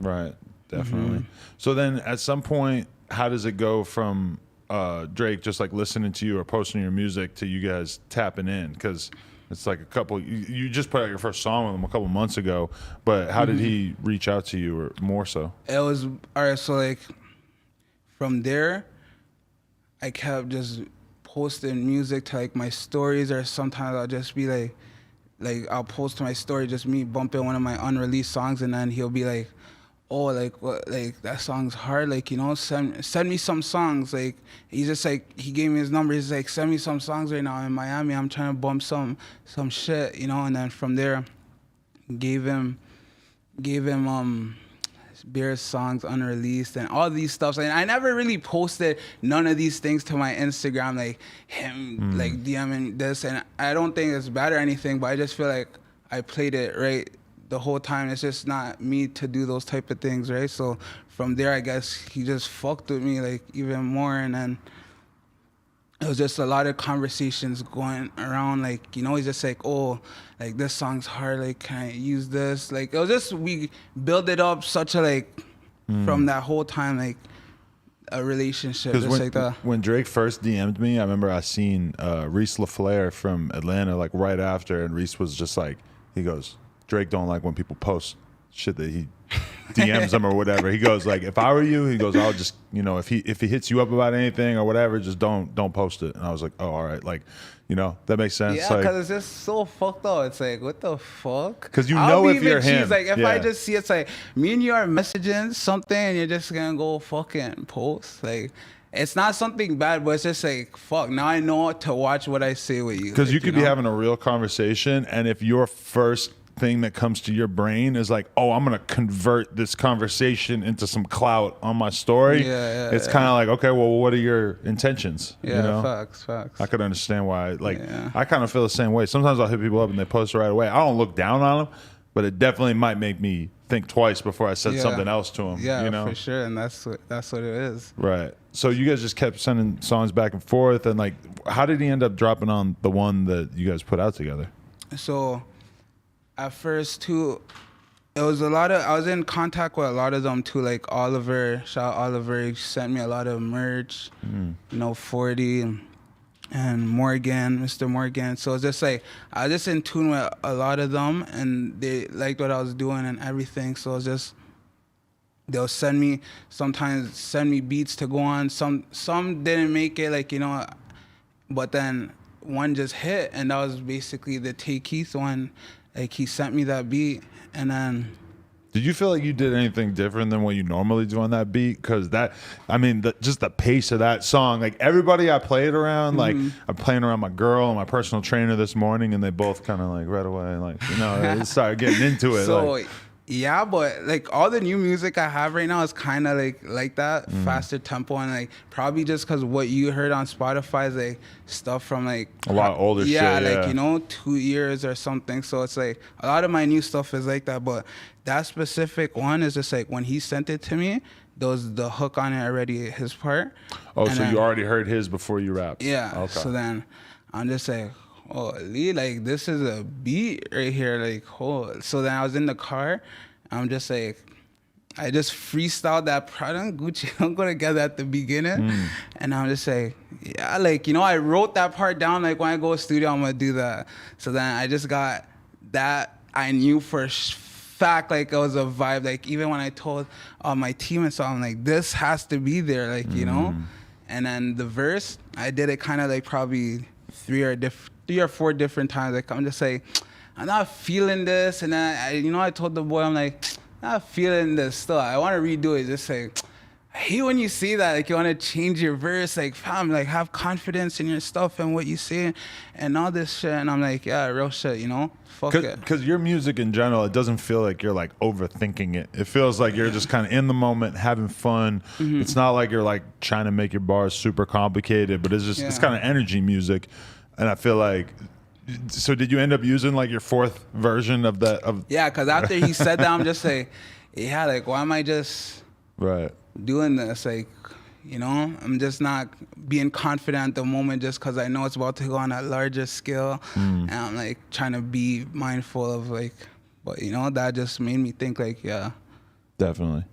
Right, definitely. So then at some point, how does it go from Drake just like listening to you or posting your music to you guys tapping in? Because it's like you just put out your first song with him a couple months ago, but how did he reach out to you, or more so? It was, all right, so like from there, I kept just posting music to like my stories, or sometimes I'll just be like I'll post to my story just me bumping one of my unreleased songs, and then he'll be like, oh, like what, like that song's hard, like, you know, send me some songs. Like he's just like, he gave me his number, he's like, send me some songs right now. I'm in Miami, I'm trying to bump some shit, you know. And then from there, gave him Beer's songs unreleased and all these stuff. And I never really posted none of these things to my Instagram, like him like DMing this, and I don't think it's bad or anything, but I just feel like I played it right the whole time. It's just not me to do those type of things, right? So from there, I guess he just fucked with me like even more, and then it was just a lot of conversations going around, like, you know, he's just like, oh, like this song's hard, like can I use this? Like it was just, we built it up such a like from that whole time, like a relationship just like that. When Drake first DM'd me, I remember I seen Reese LaFleur from Atlanta like right after, and Reese was just like, he goes, Drake don't like when people post shit that he DMs them or whatever. He goes like, if I were you, he goes, I'll just, you know, if he hits you up about anything or whatever, just don't post it. And I was like, oh, all right, like, you know, that makes sense. Yeah, because it's just so fucked up. It's like, what the fuck? Because you know, if you're him, like if I just see it's like me and you are messaging something, and you're just gonna go fucking post, like. It's not something bad, but it's just like, fuck, now I know to watch what I say with you. Because like, you could be having a real conversation, and if your first thing that comes to your brain is like, oh, I'm going to convert this conversation into some clout on my story, it's kind of like, okay, well, what are your intentions? Yeah, you know? facts. I could understand why. Like, I kind of feel the same way. Sometimes I'll hit people up and they post right away. I don't look down on them, but it definitely might make me think twice before I said something else to them. Yeah, you know? for sure. And that's what it is. Right. So you guys just kept sending songs back and forth, and like, how did he end up dropping on the one that you guys put out together? So at first too, it was a lot of, I was in contact with a lot of them too, like Oliver, shout out Oliver, he sent me a lot of merch, you know, 40 and Morgan, Mr. Morgan. So it's just like, I was just in tune with a lot of them, and they liked what I was doing and everything. So it's just, they'll sometimes send me beats to go on. Some didn't make it, like, you know, but then one just hit, and that was basically the Tay Keith one. Like, he sent me that beat, and then... Did you feel like you did anything different than what you normally do on that beat? Because that, I mean, just the pace of that song, like everybody I played around, like I'm playing around my girl and my personal trainer this morning, and they both kind of like right away, like, you know, they started getting into it. So, like, yeah, but like all the new music I have right now is kind of like that faster tempo, and like probably just because what you heard on Spotify is like stuff from like a lot older shit. Yeah, like, you know, 2 years or something. So it's like a lot of my new stuff is like that, but that specific one is just like when he sent it to me, there was the hook on it already, his part. Oh, so you already heard his before you rapped? Yeah. Okay. So then I'm just like, oh, Lee, like this is a beat right here, like, oh. So then I was in the car, I'm just like, I just freestyled that Prada and Gucci don't go together at the beginning, and I'm just like, yeah, like, you know, I wrote that part down, like when I go to studio, I'm gonna do that. So then I just got that, I knew for fact, like it was a vibe, like even when I told my team and so, I'm like, this has to be there, like, you know. And then the verse, I did it kind of like probably three or four different times. Like I'm just like, I'm not feeling this, and then I told the boy, I'm like, I'm not feeling this still. I want to redo it. Just like, I hate when you see that, like you want to change your verse, like fam, like have confidence in your stuff and what you say and all this shit. And I'm like, yeah, real shit, you know. Fuck it. Because your music in general, it doesn't feel like you're like overthinking it. It feels like you're just kind of in the moment, having fun. It's not like you're like trying to make your bars super complicated, but it's just it's kind of energy music. And I feel like, so did you end up using like your fourth version of that? Yeah, because after he said that, I'm just like, yeah, like why am I just doing this? Like, you know, I'm just not being confident at the moment just because I know it's about to go on a larger scale. And I'm like trying to be mindful of like, but you know, that just made me think like, yeah. Definitely.